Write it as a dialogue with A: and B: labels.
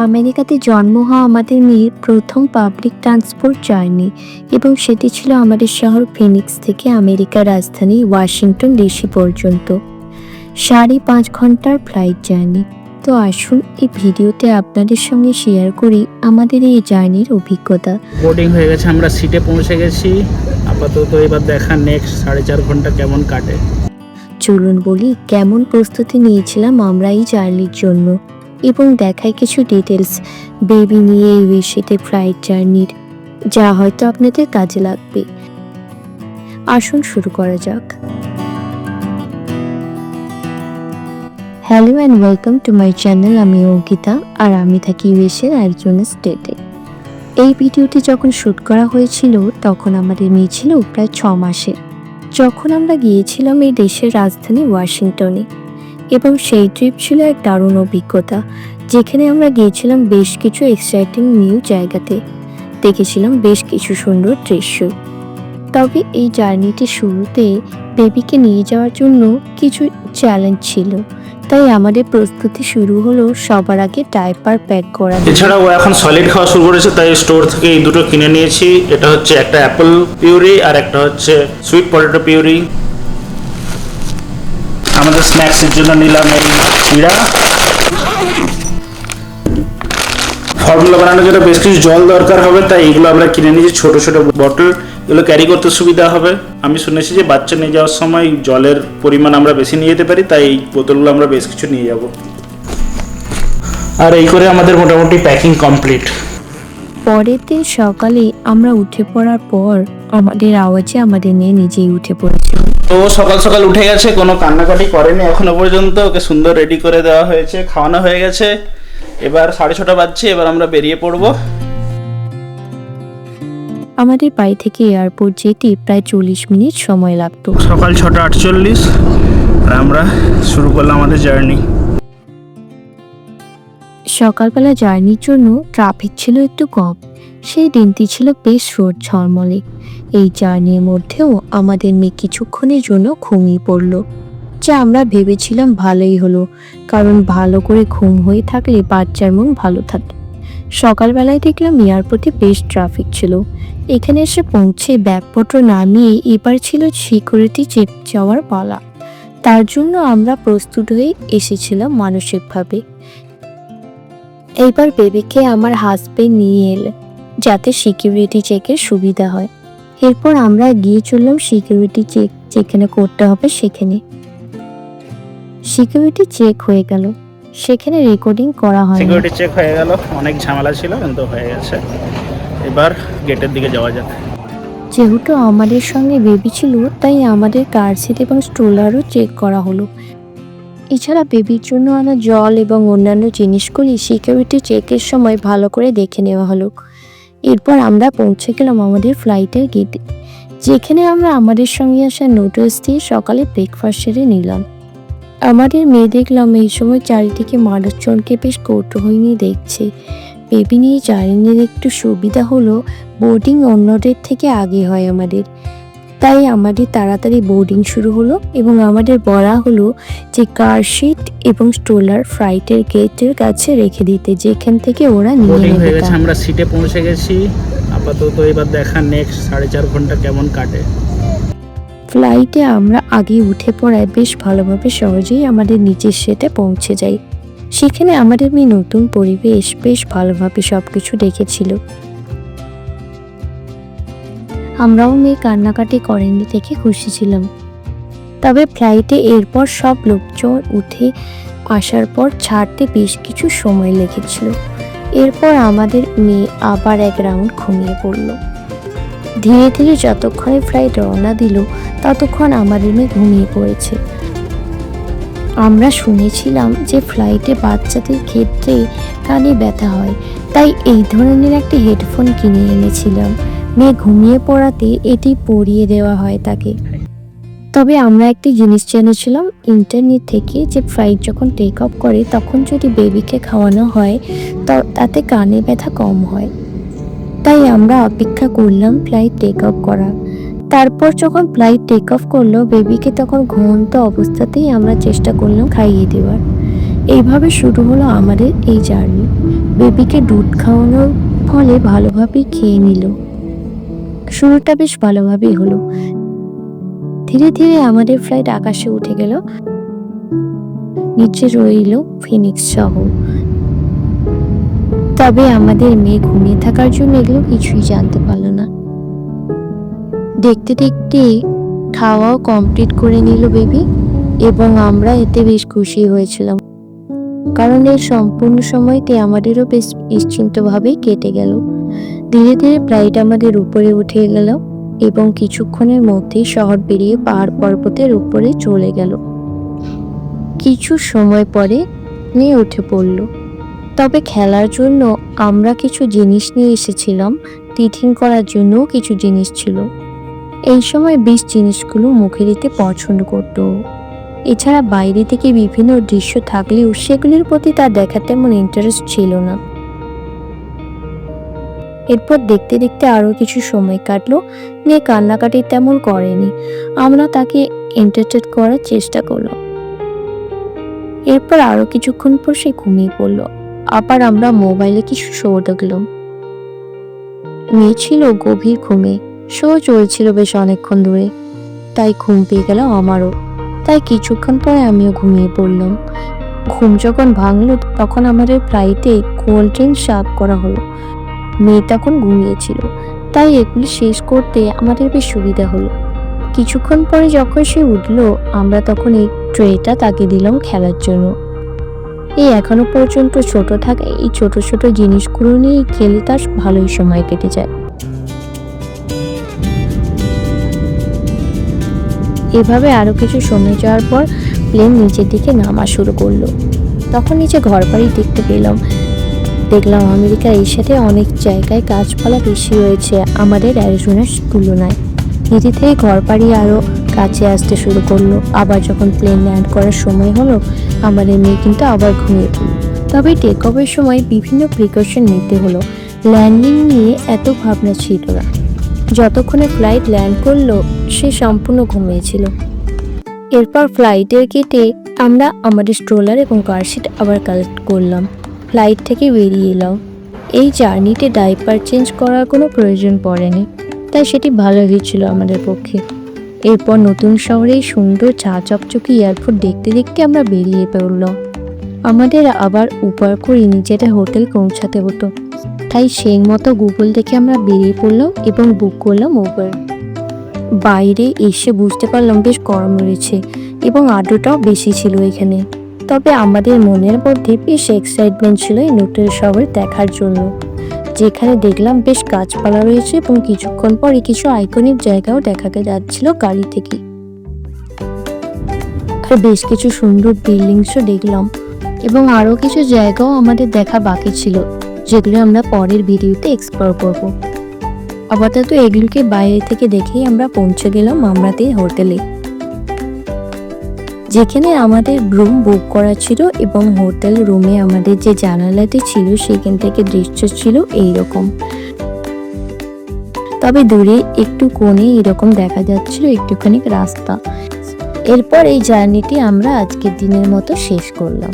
A: আমেরিকাতে জন্ম হওয়া আমাদের মেয়ের প্রথম পাবলিক ট্রান্সপোর্ট জার্নি, এবং সেটি ছিল আমাদের শহর ফিনিক্স থেকে আমেরিকার রাজধানী ওয়াশিংটন ডিসি পর্যন্ত 5.5 ঘন্টার ফ্লাইট জার্নি। তো আসুন এই ভিডিওতে আপনাদের সঙ্গে শেয়ার করি আমাদের এই জার্নির অভিজ্ঞতা।
B: বোর্ডিং হয়ে গেছে, আমরা সিটে পৌঁছে গেছি। আপাতত এবার দেখা নেক্সট 4.5 ঘন্টা কেমন কাটে।
A: চলুন বলি কেমন প্রস্তুতি নিয়েছিলাম আমরা এই জার্নির জন্য, এবং দেখায় কিছু ডিটেলস বেবি নিয়ে এই সিটে ফ্লাইট জার্নির, যা হয়তো আপনাদের কাজে লাগবে। আসুন শুরু করা যাক। Hello and welcome to my channel. আমি অঙ্কিতা, আর আমি থাকি ইউএসএর অ্যারিজোনা স্টেটে। এই ভিডিওটি যখন শ্যুট করা হয়েছিল তখন আমাদের মেয়ে ছিল প্রায় 6 মাসের, যখন আমরা গিয়েছিলাম এই দেশের রাজধানী ওয়াশিংটনে। এবং সেই ট্রিপ ছিল এক দারুণ অভিজ্ঞতা, যেখানে আমরা গিয়েছিলাম বেশ কিছু এক্সাইটিং নিউ জায়গাতে, দেখেছিলাম বেশ কিছু সুন্দর দৃশ্য। তবে এই জার্নিটির শুরুতে বেবিকে নিয়ে যাওয়ার জন্য কিছু চ্যালেঞ্জ ছিল, তাই আমাদের প্রস্তুতি শুরু হলো সবার আগে ডাইপার প্যাক করা।
B: এছাড়াও এখন সলিড খাওয়া শুরু করেছে, তাই স্টোর থেকে এই দুটো কিনে নিয়েছি। এটা হচ্ছে একটা অ্যাপল পিউরি আর একটা হচ্ছে সুইট পটেটো পিউরি। আমাদের স্ন্যাক্সের জন্য নিলাম এই চিড়া। ফর্মুলা বানানোর জন্য বেশ কিছু জল দরকার হবে, তাই এগুলো আমরা কিনে নিয়েছি ছোট ছোট বটল। এগুলো ক্যারি করতে সুবিধা হবে। আমি শুনেছি যে বাচ্চা নিয়ে যাওয়ার সময় জলের পরিমাণ আমরা বেশি নিয়ে যেতে পারি, তাই এই বোতলগুলো আমরা বেশ কিছু নিয়ে যাব। আর এই করে আমাদের মোটামুটি প্যাকিং কমপ্লিট।
A: পরের দিন সকালে আমরা উঠে পড়ার পর আমাদের আওয়াজে আমাদের মেয়ে নিজেই উঠে পড়েছিল।
B: তো সকাল সকাল উঠে গেছে, কোনো কান্নাকাটি করেনি এখনো পর্যন্ত। ওকে সুন্দর রেডি করে দেওয়া হয়েছে, খাওয়ানো হয়ে গেছে। এবার 6:30 বাজছে, এবার আমরা বেরিয়ে পড়বো।
A: আমাদের বাড়ি থেকে এয়ারপোর্ট যেতে প্রায় 40 মিনিট সময় লাগতো।
B: সকাল 6:48 আর আমরা শুরু করলাম আমাদের জার্নি।
A: সকালবেলা জার্নির জন্য ট্রাফিক ছিল একটু কম। সেই দিনটি ছিল বেশ রোদ ঝলমলে। এই জার্নির মধ্যেও আমাদের মেয়ে কিছুক্ষণের জন্য ঘুমিয়ে পড়ল, যা আমরা ভেবেছিলাম ভালোই হলো, কারণ ভালো করে ঘুম হয়ে থাকলে বাচ্চার মন ভালো থাকে। সকালবেলায় দেখলাম এয়ারপোর্টে বেশ ট্রাফিক ছিল। এখানে এসে পৌঁছে ব্যাগপত্র নামিয়ে এবার ছিল সিকিউরিটি চেক যাওয়ার পালা। তার জন্য আমরা প্রস্তুত হয়ে এসেছিলাম মানসিকভাবে। এইবার বেবিকে আমার হাজবেন্ড নিয়ে এলে যাতে সিকিউরিটি চেকের সুবিধা হয়। এরপর আমরা গিয়ে চললাম সিকিউরিটি চেক যেখানে করতে হবে সেখানে। সিকিউরিটি চেক হয়ে গেল, সেখানে রেকর্ডিং করা হয়।
B: সিকিউরিটি চেক হয়ে গেল, অনেক ঝামেলা ছিল কিন্তু হয়ে গেছে। এবার গেটের দিকে যাওয়া যাক।
A: যেহেতু আমাদের সঙ্গে বেবি ছিল, তাই আমাদের কার সিট এবং স্ট্রোলারও চেক করা হলো। এছাড়া বেবির জন্য আনা জল এবং অন্যান্য জিনিসগুলি সিকিউরিটি চেকের সময় ভালো করে দেখে নেওয়া হলো। এরপর আমরা পৌঁছে গেলাম আমাদের ফ্লাইটের গেটে, যেখানে আমরা আমাদের সঙ্গে আসা নুডলস দিয়ে সকালে ব্রেকফাস্ট সেরে নিলাম। আমাদের মেয়ে দেখলাম এই সময় চারিদিকে মানুষজনকে বেশ কৌতূহল নিয়ে দেখছে। বেবি নিয়ে জার্নির একটু সুবিধা হলো বোর্ডিং অন্যদের থেকে আগে হয় আমাদের, তাই আমাদের তাড়াতাড়ি বোর্ডিং শুরু হলো এবং আমাদের বলা হলো যে কার সিট এবং স্ট্রোলার ফ্লাইটের গেটের কাছে রেখে দিতে, যেখান থেকে ওরা নিয়ে
B: বোর্ডিং হয়ে
A: নেবে।
B: গেছে, আমরা সিটে পৌঁছে গেছি। আপাতত এবার দেখা নেক্সট 4.5 ঘন্টা কেমন কাটে।
A: ফ্লাইটে আমরা আগে উঠে পড়ায় বেশ ভালোভাবে সহজেই আমাদের নিচের সিটে পৌঁছে যাই। সেখানে আমাদের মেয়ে নতুন পরিবেশ বেশ ভালোভাবে সবকিছু দেখেছিল। আমরাও মেয়ে কান্নাকাটি করেনি দেখে খুশি ছিলাম। তবে ফ্লাইটে এরপর সব লোকজন উঠে আসার পর ছাড়তে বেশ কিছু সময় লেগেছিল। এরপর আমাদের মেয়ে আবার এক রাউন্ড ঘুমিয়ে পড়ল। ধীরে ধীরে যতক্ষণে ফ্লাইট রওনা দিল ততক্ষণ আমাদের মেয়ে ঘুমিয়ে পড়েছে। আমরা শুনেছিলাম যে ফ্লাইটে বাচ্চাদের ক্ষেত্রে কানে ব্যথা হয়, তাই এই ধরনের একটি হেডফোন কিনে এনেছিলাম। মেয়ে ঘুমিয়ে পড়াতে এটি পরিয়ে দেওয়া হয় তাকে। তবে আমরা একটি জিনিস জেনেছিলাম ইন্টারনেট থেকে, যে ফ্লাইট যখন টেক অফ করে তখন যদি বেবিকে খাওয়ানো হয় তাতে কানে ব্যথা কম হয়। তাই আমরা অপেক্ষা করলাম ফ্লাইট টেক অফ করা। তারপর যখন ফ্লাইট টেক অফ করলো বেবিকে তখন ঘুমন্ত অবস্থাতেই আমরা চেষ্টা করলাম খাইয়ে দেওয়ার। এইভাবে শুরু হলো আমাদের এই জার্নি। বেবিকে দুধ খাওয়ানোর ফলে ভালোভাবেই খেয়ে নিল। শুরুটা বেশ ভালোভাবেই হলো। ধীরে ধীরে আমাদের ফ্লাইট আকাশে উঠে গেল। নিচে রইল ফিনিক্স শহর। তবে আমাদের মেয়ে ঘুমিয়ে থাকার জন্য এগুলো কিছুই জানতে পারলো না। দেখতে দেখতে খাওয়াও কমপ্লিট করে নিল বেবি, এবং আমরা এতে বেশ খুশি হয়েছিলাম, কারণ এই সম্পূর্ণ সময়টি আমাদেরও বেশ নিশ্চিন্তভাবেই কেটে গেল। ধীরে ধীরে ফ্লাইট আমাদের উপরে উঠে গেল এবং কিছুক্ষণের মধ্যেই শহর পেরিয়ে পাহাড় পর্বতের উপরে চলে গেল। কিছু সময় পরে নিয়ে উঠে পড়ল। তবে খেলার জন্য আমরা কিছু জিনিস নিয়ে এসেছিলাম, টিফিন করার জন্যও কিছু জিনিস ছিল। এই সময় বেশ জিনিসগুলো মুখে দিতে পছন্দ করত। এছাড়া বাইরে থেকে বিভিন্ন দৃশ্য থাকলেও সেগুলির প্রতি তার দেখার তেমন ইন্টারেস্ট ছিল না। এরপর দেখতে দেখতে আরো কিছু সময় কাটলো। নিয়ে কান্নাকাটি তেমন করেনি। আমরা তাকে এন্টারটেইন করার চেষ্টা করলাম। এরপর আরো কিছুক্ষণ পর সে ঘুমিয়ে পড়লো। আবার আমরা মোবাইলে কিছু শো দেখলাম। মেয়ে ছিল গভীর ঘুমে। শো চলছিল বেশ অনেকক্ষণ ধরে, তাই ঘুম পেয়ে গেল আমারও। তাই কিছুক্ষণ পরে আমিও ঘুমিয়ে পড়লাম। ঘুম যখন ভাঙলো তখন আমাদের ফ্লাইটে কোল্ড ড্রিঙ্ক সার্ভ করা হলো। মেয়ে তখন ঘুমিয়েছিল, তাই এগুলি শেষ করতে আমাদের বেশ সুবিধা হলো। কিছুক্ষণ পরে যখন সে উঠলো, আমরা তখন এই ট্রেটা তাকে দিলাম খেলার জন্য। এই এখনো পর্যন্ত ছোট থাকে এই ছোট ছোট জিনিসগুলো নিয়ে খেলে তার ভালোই সময় কেটে যায়। এভাবে আরো কিছু সময় যাওয়ার পর প্লেন নিচের দিকে নামা শুরু করলো। তখন নিচে ঘর বাড়ি দেখতে পেলাম। দেখলাম আমেরিকার এই সাথে অনেক জায়গায় গাছপালা বেশি রয়েছে আমাদের অ্যারিজোনার তুলনায়। ধীরে ধীরে ঘর বাড়ি আরো কাছে আসতে শুরু করলো। আবার যখন প্লেন ল্যান্ড করার সময় হলো, আমাদের মেয়ে কিন্তু আবার ঘুমিয়ে পড়ল। তবে টেক অফের সময় বিভিন্ন প্রিকশন নিতে হলো। ল্যান্ডিং নিয়ে এত ভাবনা ছিল না। যতক্ষণে ফ্লাইট ল্যান্ড করলো সে সম্পূর্ণ ঘুমিয়েছিল। এরপর ফ্লাইটের গেটে আমরা আমাদের স্ট্রোলার এবং কারশিট আবার কালেক্ট করলাম। ফ্লাইট থেকে বেরিয়ে এলাম। এই জার্নিতে ডাইপার চেঞ্জ করার কোনো প্রয়োজন পড়েনি, তাই সেটি ভালো হয়েছিল আমাদের পক্ষে। এরপর নতুন শহরে সুন্দর চা চকচকে এয়ারপোর্ট দেখতে দেখতে আমরা বেরিয়ে পড়লাম। আমাদের আবার উবার করে নিজেরা হোটেল পৌঁছাতে হতো, তাই সেই মতো গুগল দেখে আমরা বেরিয়ে পড়লাম এবং বুক করলাম উবার। বাইরে এসে বুঝতে পারলাম বেশ গরম রয়েছে এবং আর্দ্রতাও বেশি ছিল এখানে। তবে আমাদের মনের মধ্যে বেশ এক্সাইটমেন্ট ছিল এই নতুন শহর দেখার জন্য, যেখানে দেখলাম বেশ গাছপালা রয়েছে এবং কিছুক্ষণ পরে কিছু আইকনিক জায়গাও দেখা যাচ্ছিল গাড়ি থেকে। আর বেশ কিছু সুন্দর বিল্ডিংসও দেখলাম এবং আরো কিছু জায়গাও আমাদের দেখা বাকি ছিল, যেগুলো আমরা পরের ভিডিওতে এক্সপ্লোর করব। আপাতত এগুলোকে বাইরে থেকে দেখেই আমরা পৌঁছে গেলাম আমাদের হোটেলে, যেখানে আমাদের রুম বুক করা ছিল এবং হোটেল রুমে আমাদের যে জানালাটি ছিল সেখান থেকে দৃশ্য ছিল এইরকম। তবে দূরে একটু কোণে এরকম দেখা যাচ্ছিল একটুখানি রাস্তা। এরপর এই জার্নিটি আমরা আজকের দিনের মতো শেষ করলাম।